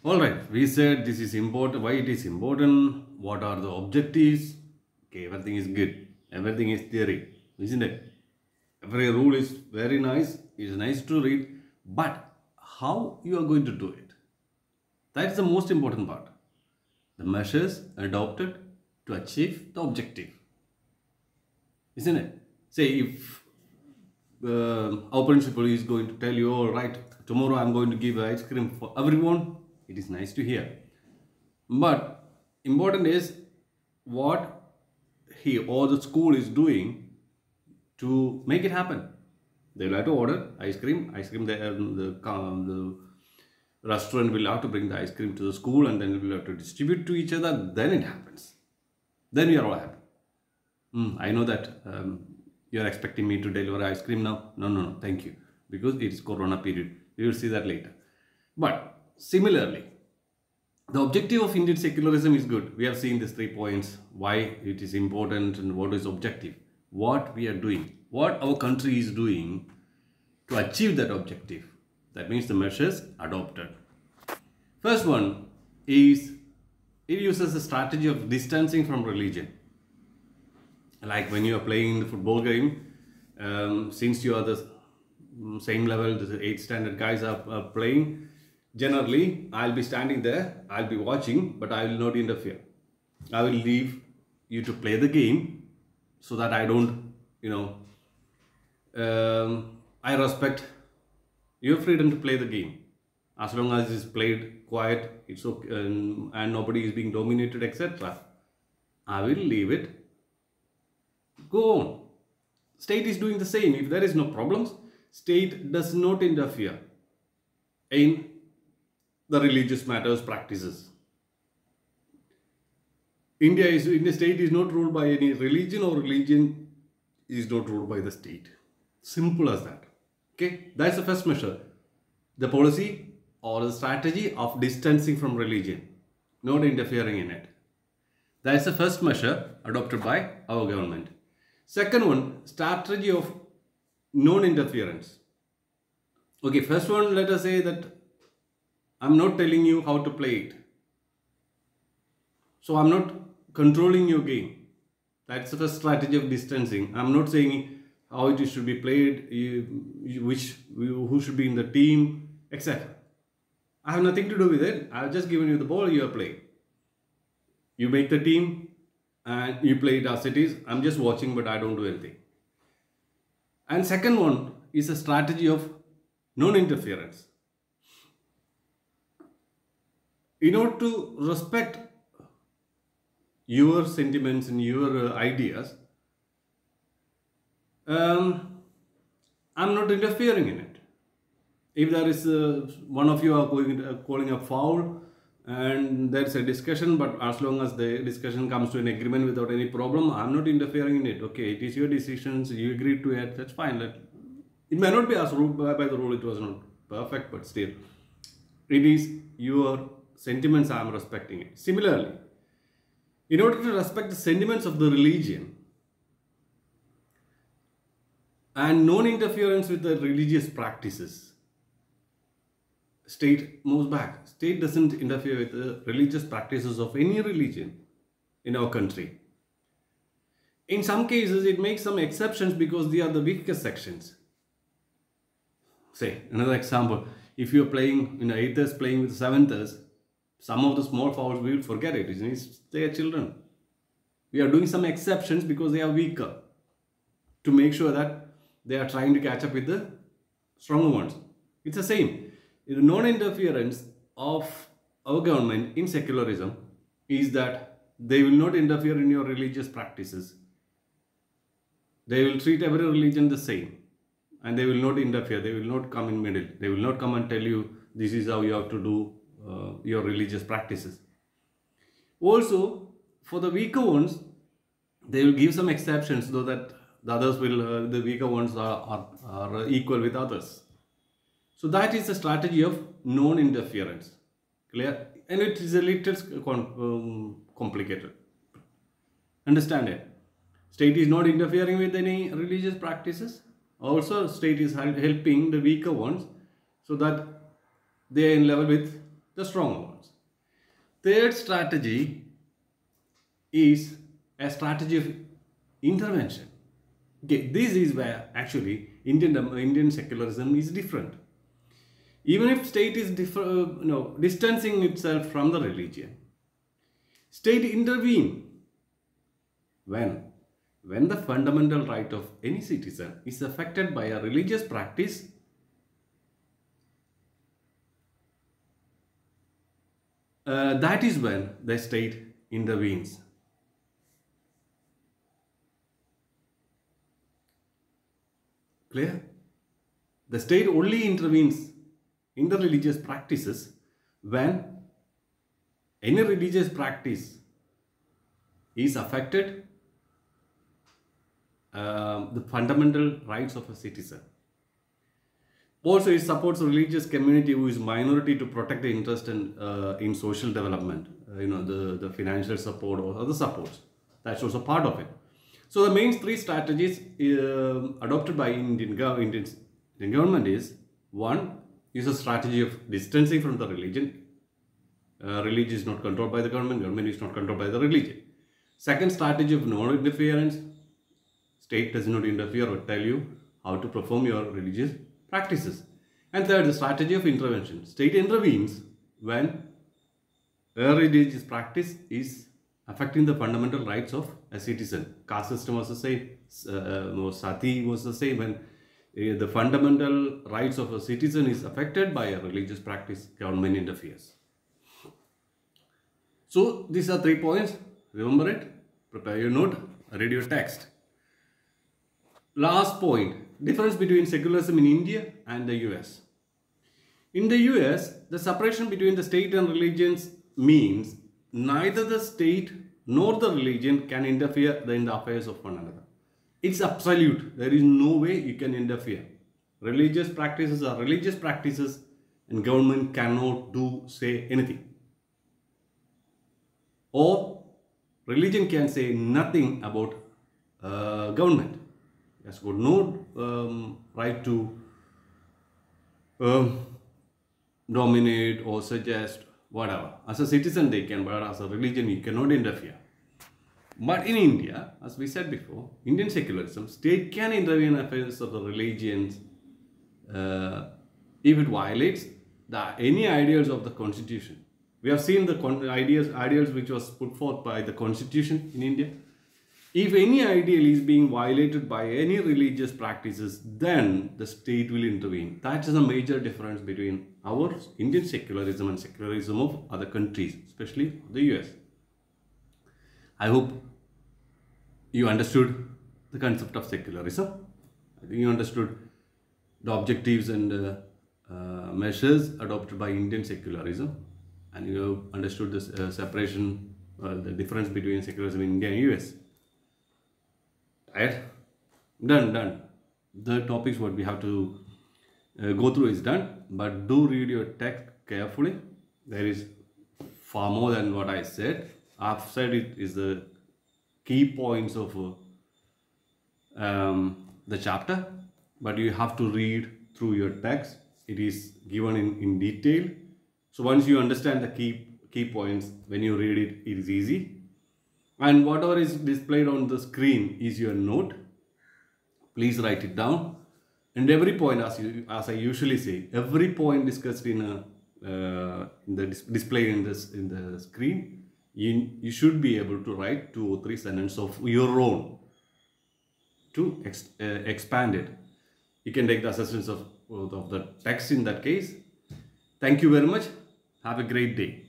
All right, we said this is important, why it is important, what are the objectives. Okay, everything is good, everything is theory, isn't it? Every rule is very nice, it's nice to read, but how you are going to do it? That's the most important part. The measures adopted to achieve the objective, isn't it? Say if our principal is going to tell you, all right, tomorrow I'm going to give ice cream for everyone, it is nice to hear. But important is what he or the school is doing to make it happen. They will have to order ice cream. Ice cream, the restaurant will have to bring the ice cream to the school and then we will have to distribute to each other. Then it happens. Then we are all happy. I know that you are expecting me to deliver ice cream now. No, no, no, thank you. Because it is Corona period. We will see that later. But similarly, the objective of Indian secularism is good. We have seen these 3 points, why it is important and what is objective. What we are doing, what our country is doing to achieve that objective. That means the measures adopted. First one is it uses a strategy of distancing from religion. Like when you are playing the football game, since you are the same level, the 8th standard guys are playing, generally I'll be standing there, I'll be watching, but I will not interfere. I will leave you to play the game so that I don't, I respect your freedom to play the game. As long as it's played quiet, it's okay, and nobody is being dominated, etc. I will leave it. Go on. State is doing the same. If there is no problems, state does not interfere in the religious matters practices. India state is not ruled by any religion or religion is not ruled by the state. Simple as that. Okay, that's the first measure. The policy or the strategy of distancing from religion, not interfering in it. That's the first measure adopted by our government. Second one, strategy of non-interference. Okay, first one, let us say that I'm not telling you how to play it. So I'm not controlling your game. That's the first strategy of distancing. I'm not saying how it should be played, who should be in the team, etc. I have nothing to do with it. I've just given you the ball, you are playing. You make the team and you play it as it is. I'm just watching, but I don't do anything. And second one is a strategy of non-interference. In order to respect your sentiments and your ideas, I'm not interfering in it. If there is one of you are calling a foul and there's a discussion, but as long as the discussion comes to an agreement without any problem, I'm not interfering in it. Okay, it is your decisions, you agreed to it, that's fine. It may not be as ruled by the rule, it was not perfect, but still, it is your sentiments, I am respecting it. Similarly, in order to respect the sentiments of the religion and non-interference with the religious practices, state moves back. State doesn't interfere with the religious practices of any religion in our country. In some cases, it makes some exceptions because they are the weakest sections. Say, another example, if you're playing, 8ers playing with 7ers, some of the small fouls, we will forget it. They are children. We are doing some exceptions because they are weaker to make sure that they are trying to catch up with the stronger ones. It's the same. The non-interference of our government in secularism is that they will not interfere in your religious practices. They will treat every religion the same and they will not interfere. They will not come in middle. They will not come and tell you this is how you have to do your religious practices. Also, for the weaker ones, they will give some exceptions so that the others will, the weaker ones are equal with others. So that is the strategy of non-interference. Clear? And it is a little complicated. Understand it? State is not interfering with any religious practices. Also, state is helping the weaker ones so that they are in level with the stronger ones. Third strategy is a strategy of intervention. Okay, this is where actually Indian secularism is different. Even if state is distancing itself from the religion, state intervene when the fundamental right of any citizen is affected by a religious practice. That is when the state intervenes. Clear? The state only intervenes in the religious practices when any religious practice is affected the fundamental rights of a citizen. Also, it supports a religious community who is minority to protect the interest in social development, the financial support or other supports. That's also part of it. So the main three strategies adopted by Indian government is: one is a strategy of distancing from the religion. Religion is not controlled by the government. Government is not controlled by the religion. Second strategy of non-interference. State does not interfere or tell you how to perform your religious practices. And third, the strategy of intervention. State intervenes when a religious practice is affecting the fundamental rights of a citizen. Caste system was the same. Sati was the same. When the fundamental rights of a citizen is affected by a religious practice, government interferes. So these are 3 points. Remember it. Prepare your note. Read your text. Last point. Difference between secularism in India and the US. In the US, the separation between the state and religions means neither the state nor the religion can interfere in the affairs of one another. It's absolute. There is no way you can interfere. Religious practices are religious practices and government cannot say anything. Or religion can say nothing about government. It has got no right to dominate or suggest whatever. As a citizen they can, but as a religion you cannot interfere. But in India, as we said before, Indian secularism, state can intervene in affairs of the religions if it violates any ideals of the constitution. We have seen the ideals which was put forth by the constitution in India. If any ideal is being violated by any religious practices, then the state will intervene. That is a major difference between our Indian secularism and secularism of other countries, especially the US. I hope you understood the concept of secularism. I think you understood the objectives and measures adopted by Indian secularism, and you have understood the separation, the difference between secularism in India and US. Right? Done. The topics what we have to go through is done, but do read your text carefully. There is far more than what I said. I've said it is the key points of the chapter, but you have to read through your text. It is given in detail. So once you understand the key points, when you read it, it is easy. And whatever is displayed on the screen is your note. Please write it down. And every point, as I usually say, every point discussed in the display in the screen, you should be able to write 2 or 3 sentences of your own to expand it. You can take the assistance of the text in that case. Thank you very much. Have a great day.